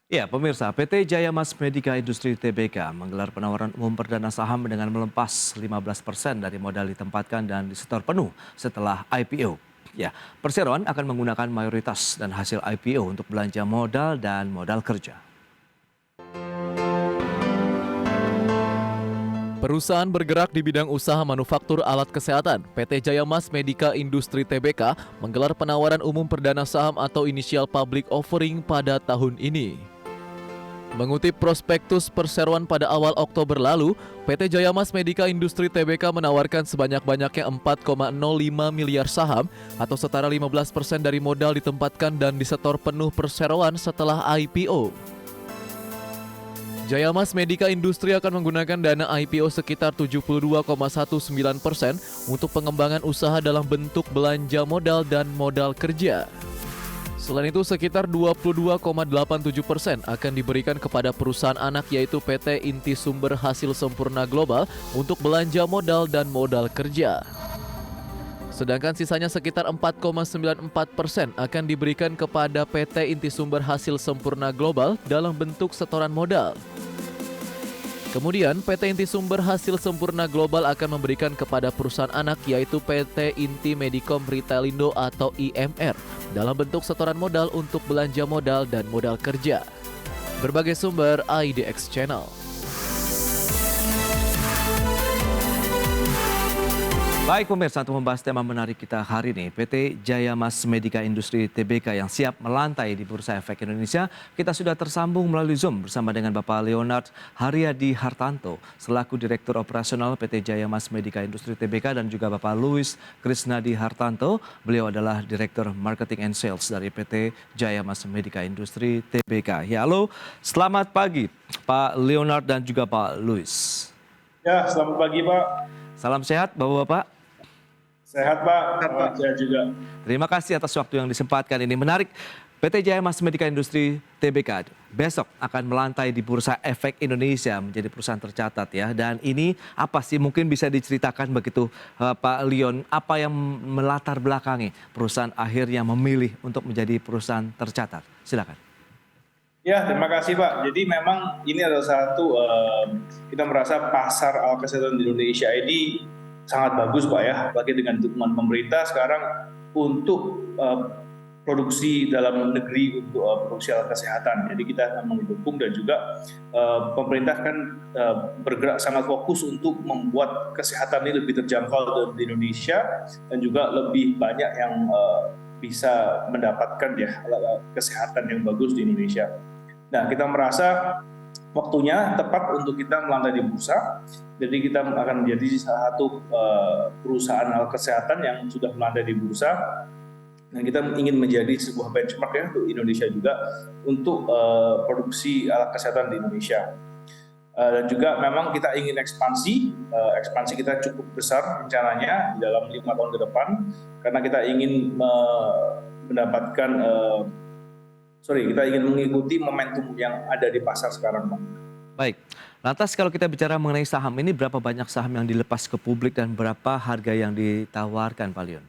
Ya, pemirsa, PT Jaya Mas Medika Industri Tbk menggelar penawaran umum perdana saham dengan melepas 15% dari modal ditempatkan dan disetor penuh setelah IPO. Ya, perseroan akan menggunakan mayoritas dan hasil IPO untuk belanja modal dan modal kerja. Perusahaan bergerak di bidang usaha manufaktur alat kesehatan, PT Jaya Mas Medika Industri Tbk menggelar penawaran umum perdana saham atau initial public offering pada tahun ini. Mengutip prospektus perseroan pada awal Oktober lalu, PT Jaya Mas Medika Industri Tbk menawarkan sebanyak-banyaknya 4,05 miliar saham atau setara 15% dari modal ditempatkan dan disetor penuh perseroan setelah IPO. Jaya Mas Medika Industri akan menggunakan dana IPO sekitar 72,19% untuk pengembangan usaha dalam bentuk belanja modal dan modal kerja. Selain itu, sekitar 22,87% akan diberikan kepada perusahaan anak yaitu PT Inti Sumber Hasil Sempurna Global untuk belanja modal dan modal kerja. Sedangkan sisanya sekitar 4,94% akan diberikan kepada PT Inti Sumber Hasil Sempurna Global dalam bentuk setoran modal. Kemudian, PT Inti Sumber Hasil Sempurna Global akan memberikan kepada perusahaan anak yaitu PT Inti Medicom Retailindo atau IMR dalam bentuk setoran modal untuk belanja modal dan modal kerja. Berbagai sumber IDX Channel. Baik pemirsa, untuk membahas tema menarik kita hari ini, PT Jaya Mas Medika Industri Tbk yang siap melantai di Bursa Efek Indonesia, kita sudah tersambung melalui Zoom bersama dengan Bapak Leonard Haryadi Hartanto, selaku Direktur Operasional PT Jaya Mas Medika Industri Tbk, dan juga Bapak Louis Krisnadi Hartanto, beliau adalah Direktur Marketing and Sales dari PT Jaya Mas Medika Industri Tbk. Ya, halo, selamat pagi Pak Leonard dan juga Pak Louis. Ya, selamat pagi Pak. Salam sehat Bapak-Bapak. Sehat Pak, sehat juga. Terima kasih atas waktu yang disempatkan ini. Menarik, PT Jaya Mas Medika Industri Tbk besok akan melantai di Bursa Efek Indonesia menjadi perusahaan tercatat ya. Dan ini apa sih, mungkin bisa diceritakan begitu Pak Leon, apa yang melatar belakangi perusahaan akhirnya memilih untuk menjadi perusahaan tercatat? Silakan. Ya, terima kasih Pak. Jadi memang ini adalah satu, kita merasa pasar alat kesehatan di Indonesia ini sangat bagus Pak ya, apalagi dengan dukungan pemerintah sekarang untuk produksi dalam negeri untuk produksi alat kesehatan. Jadi kita mendukung, dan juga pemerintah kan bergerak sangat fokus untuk membuat kesehatan ini lebih terjangkau di Indonesia, dan juga lebih banyak yang bisa mendapatkan ya alat kesehatan yang bagus di Indonesia. Nah, kita merasa waktunya tepat untuk kita melantai di bursa. Jadi kita akan menjadi salah satu perusahaan alat kesehatan yang sudah melantai di bursa. Dan kita ingin menjadi sebuah benchmark ya untuk Indonesia juga untuk produksi alat kesehatan di Indonesia. Dan juga memang kita ingin ekspansi kita cukup besar rencananya di dalam 5 tahun ke depan, karena kita ingin mendapatkan kita ingin mengikuti momentum yang ada di pasar sekarang, Pak. Baik, lantas kalau kita bicara mengenai saham ini, berapa banyak saham yang dilepas ke publik dan berapa harga yang ditawarkan, Pak Leon?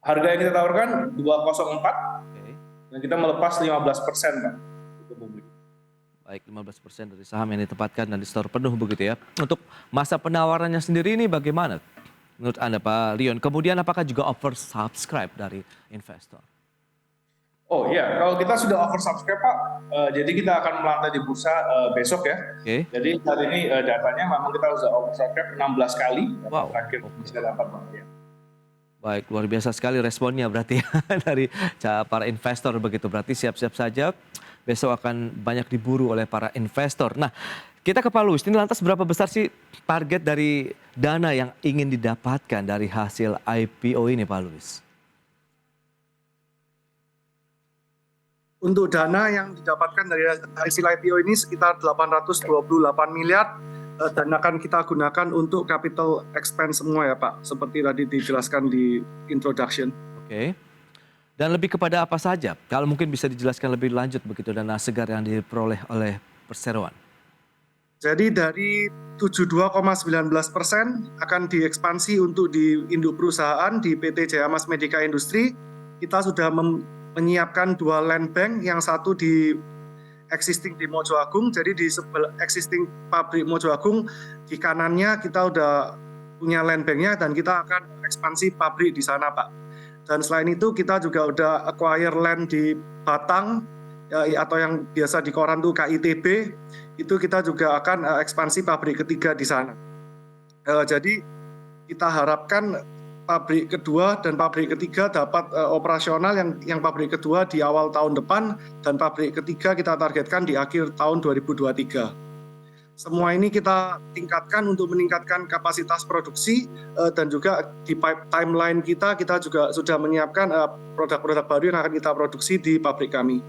Harga yang kita tawarkan 204, Oke. dan kita melepas 15% Pak ke publik. Baik, 15% dari saham yang ditempatkan dan disetor penuh begitu ya. Untuk masa penawarannya sendiri ini bagaimana menurut Anda, Pak Leon? Kemudian apakah juga oversubscribe dari investor? Oh iya, kalau kita sudah oversubscribe Pak, jadi kita akan melantai di bursa besok ya. Oke. Jadi saat ini datanya memang kita sudah oversubscribe 16 kali. Wow. Terakhir bisa dapat Pak ya. Baik, luar biasa sekali responnya berarti ya dari para investor begitu. Berarti siap-siap saja besok akan banyak diburu oleh para investor. Nah, kita ke Pak Louis, ini lantas berapa besar sih target dari dana yang ingin didapatkan dari hasil IPO ini, Pak Louis? Untuk dana yang didapatkan dari hasil IPO ini sekitar 828 miliar, dan akan kita gunakan untuk capital expense semua ya Pak, seperti tadi dijelaskan di introduction. Oke. Dan lebih kepada apa saja? Kalau mungkin bisa dijelaskan lebih lanjut begitu dana segar yang diperoleh oleh perseroan. Jadi dari 72,19% akan diekspansi untuk di induk perusahaan di PT Jaya Mas Medika Industri. Kita sudah menyiapkan 2 land bank, yang satu di existing di Mojo Agung. Jadi di sebelah existing pabrik Mojo Agung, di kanannya kita udah punya land banknya dan kita akan ekspansi pabrik di sana, Pak. Dan selain itu kita juga udah acquire land di Batang, ya, atau yang biasa di koran tuh KITB, itu kita juga akan ekspansi pabrik ketiga di sana. Jadi kita harapkan pabrik kedua dan pabrik ketiga dapat operasional, yang pabrik kedua di awal tahun depan dan pabrik ketiga kita targetkan di akhir tahun 2023. Semua ini kita tingkatkan untuk meningkatkan kapasitas produksi dan juga di timeline kita juga sudah menyiapkan produk-produk baru yang akan kita produksi di pabrik kami.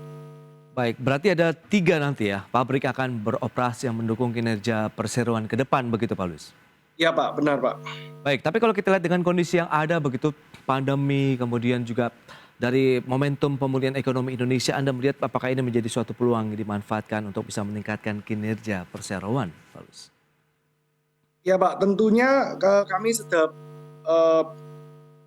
Baik, berarti ada 3 nanti ya pabrik akan beroperasi yang mendukung kinerja perseroan ke depan begitu Pak Luis? Iya Pak, benar Pak. Baik, tapi kalau kita lihat dengan kondisi yang ada begitu, pandemi, kemudian juga dari momentum pemulihan ekonomi Indonesia, Anda melihat apakah ini menjadi suatu peluang yang dimanfaatkan untuk bisa meningkatkan kinerja perseroan, Pak Luis? Ya Pak, tentunya kami sudah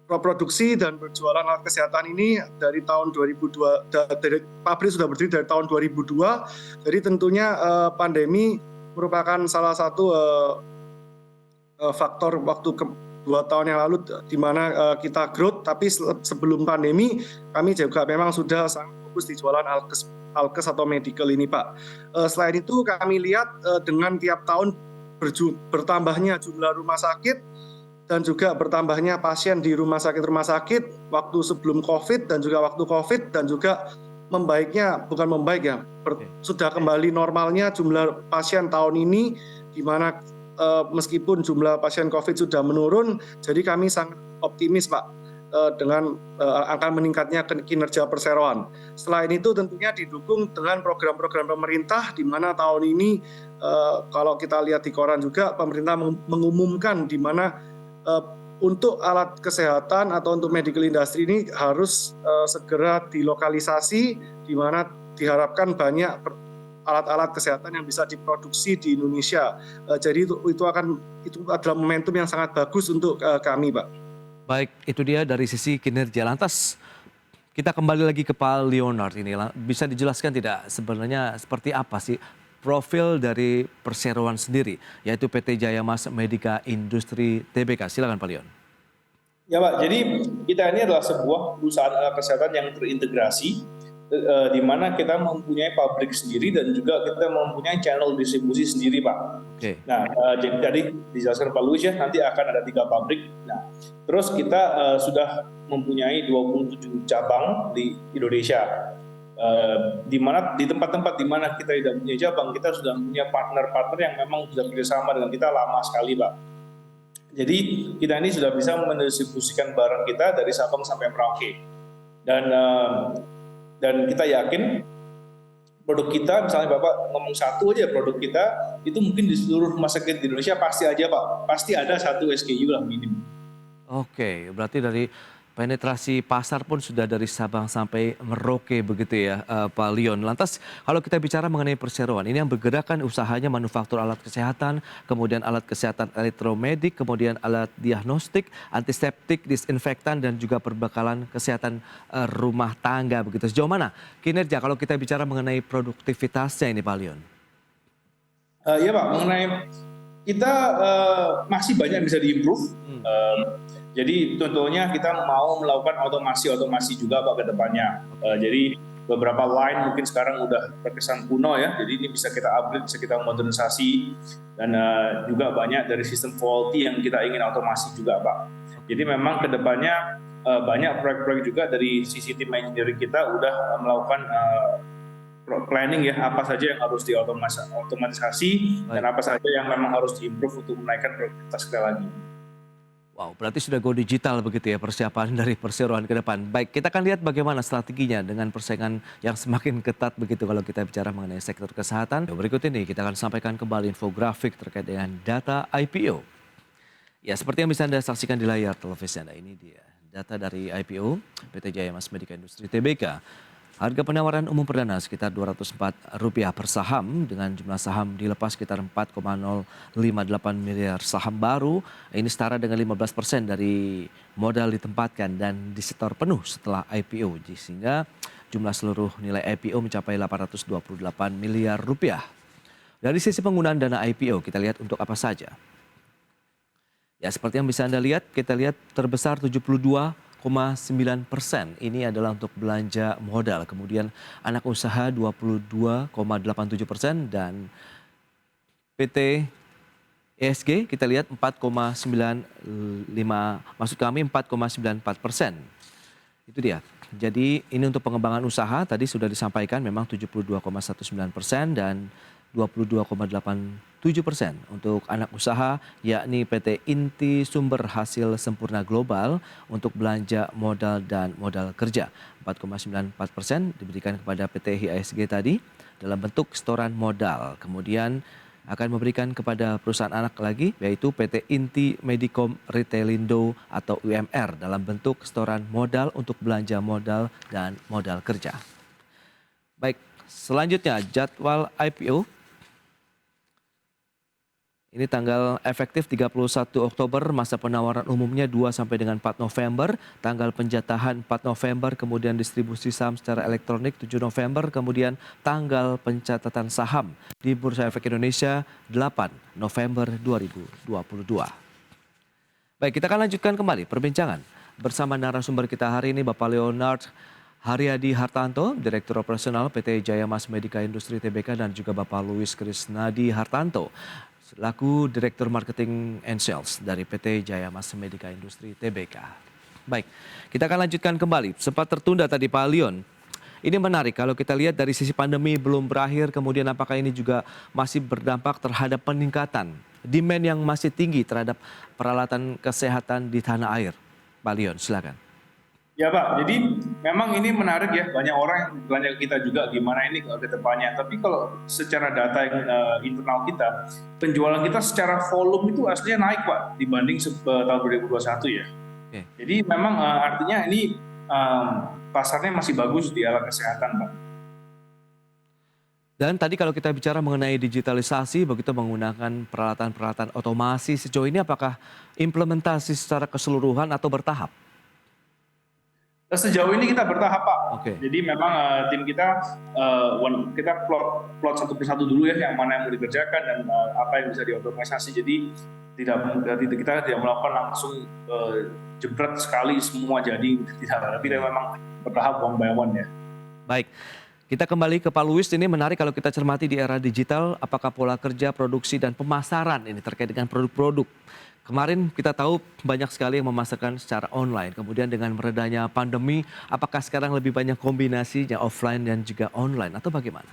produksi dan berjualan alat kesehatan ini dari tahun 2002, dari pabrik sudah berdiri dari tahun 2002, jadi tentunya pandemi merupakan salah satu faktor waktu 2 tahun yang lalu di mana kita growth, tapi sebelum pandemi kami juga memang sudah sangat fokus di jualan alkes atau medical ini Pak. Selain itu kami lihat dengan tiap tahun bertambahnya jumlah rumah sakit dan juga bertambahnya pasien di rumah sakit waktu sebelum COVID dan juga waktu COVID, dan juga membaiknya, bukan membaik ya, sudah kembali normalnya jumlah pasien tahun ini, di mana meskipun jumlah pasien COVID sudah menurun, jadi kami sangat optimis Pak dengan akan meningkatnya kinerja perseroan. Selain itu tentunya didukung dengan program-program pemerintah, di mana tahun ini kalau kita lihat di koran juga pemerintah mengumumkan di mana untuk alat kesehatan atau untuk medical industry ini harus segera dilokalisasi, di mana diharapkan banyak alat-alat kesehatan yang bisa diproduksi di Indonesia. Jadi itu adalah momentum yang sangat bagus untuk kami, Pak. Baik, itu dia dari sisi kinerja. Lantas kita kembali lagi ke Pak Leonard ini. Bisa dijelaskan tidak sebenarnya seperti apa sih profil dari perseroan sendiri, yaitu PT Jaya Mas Medica Industri Tbk. Silakan Pak Leon. Ya Pak, jadi kita ini adalah sebuah perusahaan alat kesehatan yang terintegrasi, di mana kita mempunyai pabrik sendiri dan juga kita mempunyai channel distribusi sendiri Pak. Oke. Nah, jadi tadi dijelaskan Pak Luis ya, nanti akan ada 3 pabrik. Nah, terus kita sudah mempunyai 27 cabang di Indonesia. Di mana di tempat-tempat di mana kita tidak punya cabang, kita sudah punya partner-partner yang memang sudah bekerjasama dengan kita lama sekali Pak. Jadi kita ini sudah bisa mendistribusikan barang kita dari Sabang sampai Merauke. Dan kita yakin produk kita, misalnya Bapak ngomong satu aja produk kita, itu mungkin di seluruh rumah sakit di Indonesia pasti aja Pak, pasti ada 1 SKU lah minim. Oke, berarti dari penetrasi pasar pun sudah dari Sabang sampai Merauke begitu ya Pak Leon. Lantas kalau kita bicara mengenai perseroan, ini yang bergerak kan usahanya manufaktur alat kesehatan, kemudian alat kesehatan elektromedik, kemudian alat diagnostik, antiseptik, disinfektan, dan juga perbekalan kesehatan rumah tangga begitu. Sejauh mana kinerja kalau kita bicara mengenai produktivitasnya ini Pak Leon? Ya Pak, mengenai kita masih banyak yang bisa diimprove. Jadi contohnya kita mau melakukan otomasi juga Pak ke depannya. Jadi beberapa line mungkin sekarang udah terkesan kuno ya, jadi ini bisa kita upgrade, bisa kita modernisasi, dan juga banyak dari sistem faulty yang kita ingin otomasi juga Pak. Jadi memang ke depannya banyak proyek-proyek juga dari sisi tim engineering kita udah melakukan planning ya, apa saja yang harus diotomatisasi dan apa saja yang memang harus diimprove untuk menaikkan produktivitas kita lagi. Wow, berarti sudah go digital begitu ya persiapan dari perseroan ke depan. Baik, kita akan lihat bagaimana strateginya dengan persaingan yang semakin ketat begitu kalau kita bicara mengenai sektor kesehatan. Berikut ini kita akan sampaikan kembali infografik terkait dengan data IPO. Ya, seperti yang bisa Anda saksikan di layar televisi Anda, ini dia data dari IPO PT Jaya Mas Medica Industri Tbk. Harga penawaran umum perdana sekitar Rp204 per saham dengan jumlah saham dilepas sekitar 4,058 miliar saham baru. Ini setara dengan 15% dari modal ditempatkan dan disetor penuh setelah IPO. Sehingga Jumlah seluruh nilai IPO mencapai 828 miliar rupiah. Dari sisi penggunaan dana IPO, kita lihat untuk apa saja. Ya, seperti yang bisa Anda lihat, kita lihat terbesar 72,9%. Ini adalah untuk belanja modal. Kemudian anak usaha 22,87% dan PT ESG kita lihat 4,94%. Itu dia. Jadi ini untuk pengembangan usaha tadi sudah disampaikan memang 72,19% dan 22,87% untuk anak usaha yakni PT Inti Sumber Hasil Sempurna Global untuk belanja modal dan modal kerja. 4,94% diberikan kepada PT IHSG tadi dalam bentuk setoran modal. Kemudian akan memberikan kepada perusahaan anak lagi yaitu PT Inti Medicom Retailindo atau UMR dalam bentuk setoran modal untuk belanja modal dan modal kerja. Baik, selanjutnya jadwal IPO. Ini tanggal efektif 31 Oktober, masa penawaran umumnya 2 sampai dengan 4 November, tanggal penjatahan 4 November, kemudian distribusi saham secara elektronik 7 November, kemudian tanggal pencatatan saham di Bursa Efek Indonesia 8 November 2022. Baik, kita akan lanjutkan kembali perbincangan bersama narasumber kita hari ini Bapak Leonard Haryadi Hartanto, Direktur Operasional PT Jaya Mas Medica Industri Tbk dan juga Bapak Louis Krisnadi Hartanto, selaku Direktur Marketing and Sales dari PT Jaya Mas Medica Industri Tbk. Baik, kita akan lanjutkan kembali. Sempat tertunda tadi Pak Leon. Ini menarik kalau kita lihat dari sisi pandemi belum berakhir, kemudian apakah ini juga masih berdampak terhadap peningkatan demand yang masih tinggi terhadap peralatan kesehatan di tanah air. Pak Leon, silakan. Ya Pak, jadi memang ini menarik ya, banyak orang yang belanja kita juga gimana ini ke depannya. Tapi kalau secara data yang internal kita, penjualan kita secara volume itu aslinya naik Pak dibanding tahun 2021 ya. Oke. Jadi memang artinya ini pasarnya masih bagus di alat kesehatan Pak. Dan tadi kalau kita bicara mengenai digitalisasi, begitu menggunakan peralatan-peralatan otomasi, sejauh ini apakah implementasi secara keseluruhan atau bertahap? Sejauh ini kita bertahap Pak. Oke. Jadi memang tim kita plot satu persatu dulu ya yang mana yang mau dikerjakan dan apa yang bisa diotomatisasi. Jadi kita tidak melakukan langsung jebret sekali semua jadi tidak. Tapi memang bertahap one by one ya. Baik. Kita kembali ke Pak Louis, ini menarik kalau kita cermati di era digital, apakah pola kerja, produksi, dan pemasaran ini terkait dengan produk-produk. Kemarin kita tahu banyak sekali yang memasarkan secara online, kemudian dengan meredanya pandemi, apakah sekarang lebih banyak kombinasinya offline dan juga online atau bagaimana?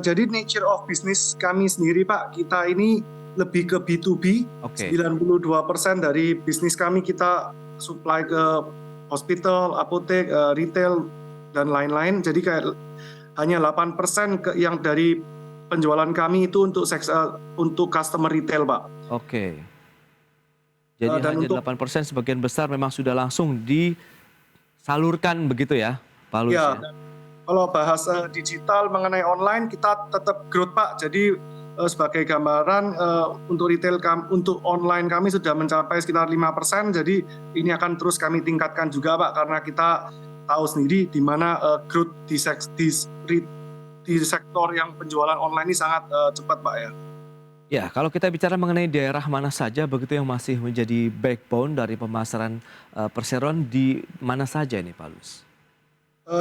Jadi nature of business kami sendiri Pak, kita ini lebih ke B2B, Oke. 92% dari bisnis kami kita supply ke hospital, apotek, retail, dan lain-lain. Jadi kayak hanya 8% yang dari penjualan kami itu untuk customer retail Pak. Oke. Jadi Dan hanya 8%, sebagian besar memang sudah langsung disalurkan begitu ya Pak Louis? Ya, kalau bahas digital mengenai online kita tetap growth Pak. Jadi sebagai gambaran untuk retail untuk online kami sudah mencapai sekitar 5%. Jadi ini akan terus kami tingkatkan juga Pak, karena kita tahu sendiri di mana growth di sektor yang penjualan online ini sangat cepat Pak ya. Ya, kalau kita bicara mengenai daerah mana saja begitu yang masih menjadi backbone dari pemasaran perseroan, di mana saja ini Pak Louis?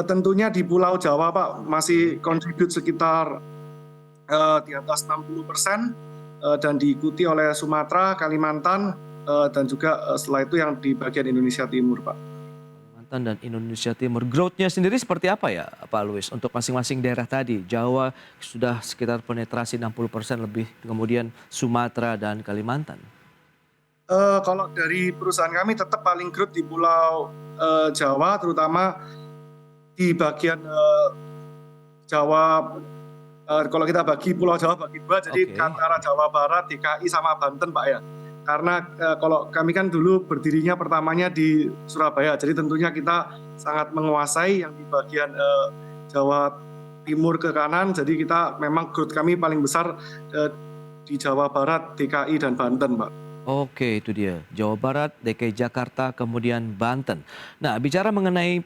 Tentunya di Pulau Jawa Pak masih contribute sekitar di atas 60% dan diikuti oleh Sumatera, Kalimantan dan juga setelah itu yang di bagian Indonesia Timur Pak. Kalimantan dan Indonesia Timur. Growth-nya sendiri seperti apa ya Pak Louis untuk masing-masing daerah tadi? Jawa sudah sekitar penetrasi 60% lebih, kemudian Sumatera dan Kalimantan. Kalau dari perusahaan kami tetap paling growth di Pulau Jawa, terutama di bagian Jawa. Kalau kita bagi Pulau Jawa bagi dua, jadi antara Jawa Barat, DKI sama Banten Pak ya. Karena kalau kami kan dulu berdirinya pertamanya di Surabaya, jadi tentunya kita sangat menguasai yang di bagian Jawa Timur ke kanan, jadi kita memang growth kami paling besar di Jawa Barat, DKI dan Banten Pak. Oke, itu dia. Jawa Barat, DKI Jakarta, kemudian Banten. Nah, bicara mengenai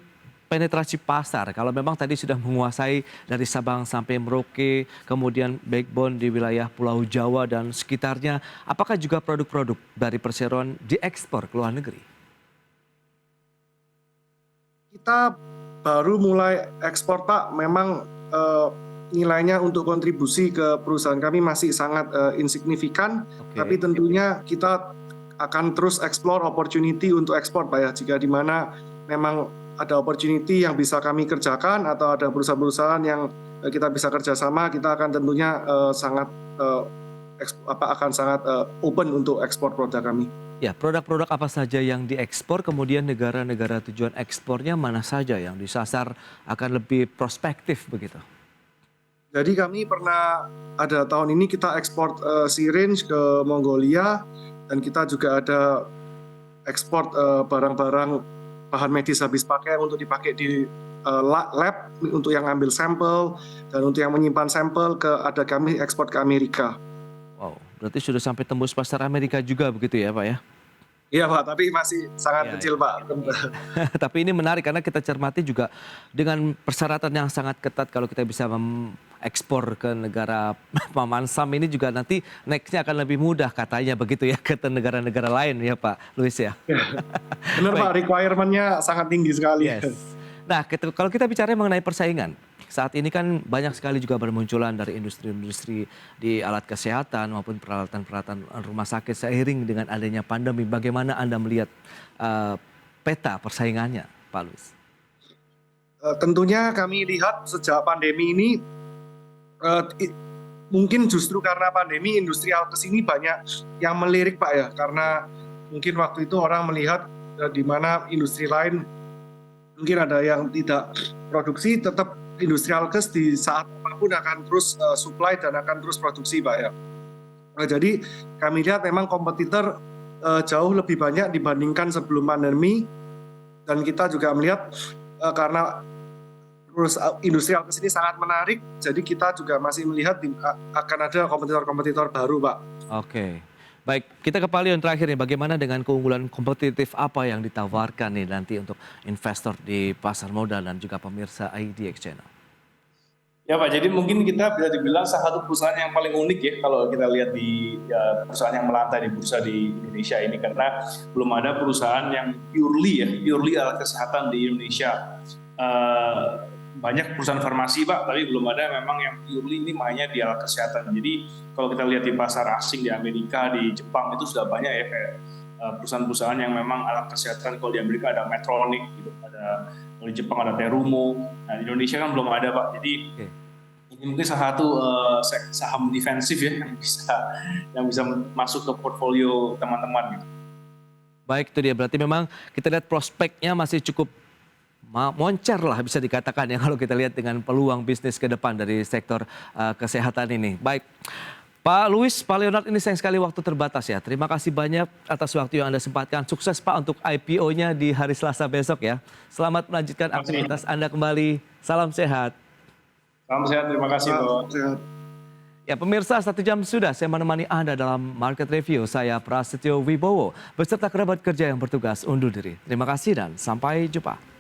penetrasi pasar, kalau memang tadi sudah menguasai dari Sabang sampai Merauke, kemudian backbone di wilayah Pulau Jawa dan sekitarnya, apakah juga produk-produk dari Perseroan diekspor ke luar negeri? Kita baru mulai ekspor Pak, memang nilainya untuk kontribusi ke perusahaan kami masih sangat insignifikan, tapi tentunya kita akan terus explore opportunity untuk ekspor Pak ya, jika di mana memang ada opportunity yang bisa kami kerjakan atau ada perusahaan-perusahaan yang kita bisa kerjasama, kita akan tentunya sangat open untuk ekspor produk kami. Ya, produk-produk apa saja yang diekspor, kemudian negara-negara tujuan ekspornya mana saja yang disasar akan lebih prospektif begitu? Jadi kami pernah ada tahun ini kita ekspor syringe ke Mongolia, dan kita juga ada ekspor barang-barang bahan medis habis pakai untuk dipakai di lab untuk yang ambil sampel dan untuk yang menyimpan sampel kami ekspor ke Amerika. Wow, berarti sudah sampai tembus pasar Amerika juga begitu ya Pak ya? Iya Pak, tapi masih sangat kecil Pak. Tapi ini menarik karena kita cermati juga dengan persyaratan yang sangat ketat kalau kita bisa ekspor ke negara Paman Sam ini juga nanti nextnya akan lebih mudah katanya begitu ya ke negara-negara lain ya Pak Luis ya. Benar Pak, requirement-nya sangat tinggi sekali. Yes. Nah kalau kita bicara mengenai persaingan, saat ini kan banyak sekali juga bermunculan dari industri-industri di alat kesehatan maupun peralatan-peralatan rumah sakit seiring dengan adanya pandemi. Bagaimana Anda melihat peta persaingannya Pak Luis? Tentunya kami lihat sejak pandemi ini mungkin justru karena pandemi industri alkes ini banyak yang melirik Pak ya, karena mungkin waktu itu orang melihat di mana industri lain mungkin ada yang tidak produksi, tetap industri alkes di saat apapun akan terus supply dan akan terus produksi Pak ya. Jadi kami lihat memang kompetitor jauh lebih banyak dibandingkan sebelum pandemi, dan kita juga melihat karena industri alkes ini sangat menarik, jadi kita juga masih melihat akan ada kompetitor-kompetitor baru Pak. Oke, baik, kita ke Pak Leon terakhir nih, bagaimana dengan keunggulan kompetitif apa yang ditawarkan nih nanti untuk investor di pasar modal dan juga pemirsa IDX Channel? Ya Pak, jadi mungkin kita bisa dibilang salah satu perusahaan yang paling unik ya kalau kita lihat di perusahaan yang melantai di bursa di Indonesia ini, karena belum ada perusahaan yang purely alat kesehatan di Indonesia. Banyak perusahaan farmasi Pak, tapi belum ada memang yang purely ini mainnya di alat kesehatan. Jadi kalau kita lihat di pasar asing di Amerika, di Jepang itu sudah banyak ya kayak perusahaan-perusahaan yang memang alat kesehatan. Kalau di Amerika ada Medtronic gitu, ada di Jepang ada Terumo. Nah di Indonesia kan belum ada Pak. Jadi ini mungkin salah satu saham defensif ya yang bisa masuk ke portfolio teman-teman gitu. Baik, itu dia, berarti memang kita lihat prospeknya masih cukup moncer lah bisa dikatakan ya kalau kita lihat dengan peluang bisnis ke depan dari sektor kesehatan ini. Baik, Pak Luis, Pak Leonard, ini sayang sekali waktu terbatas ya. Terima kasih banyak atas waktu yang Anda sempatkan. Sukses Pak untuk IPO-nya di hari Selasa besok ya. Selamat melanjutkan aktivitas Anda kembali. Salam sehat. Salam sehat, terima kasih Pak. Ya pemirsa, 1 jam sudah saya menemani Anda dalam Market Review. Saya Prasetyo Wibowo beserta kerabat kerja yang bertugas undur diri. Terima kasih dan sampai jumpa.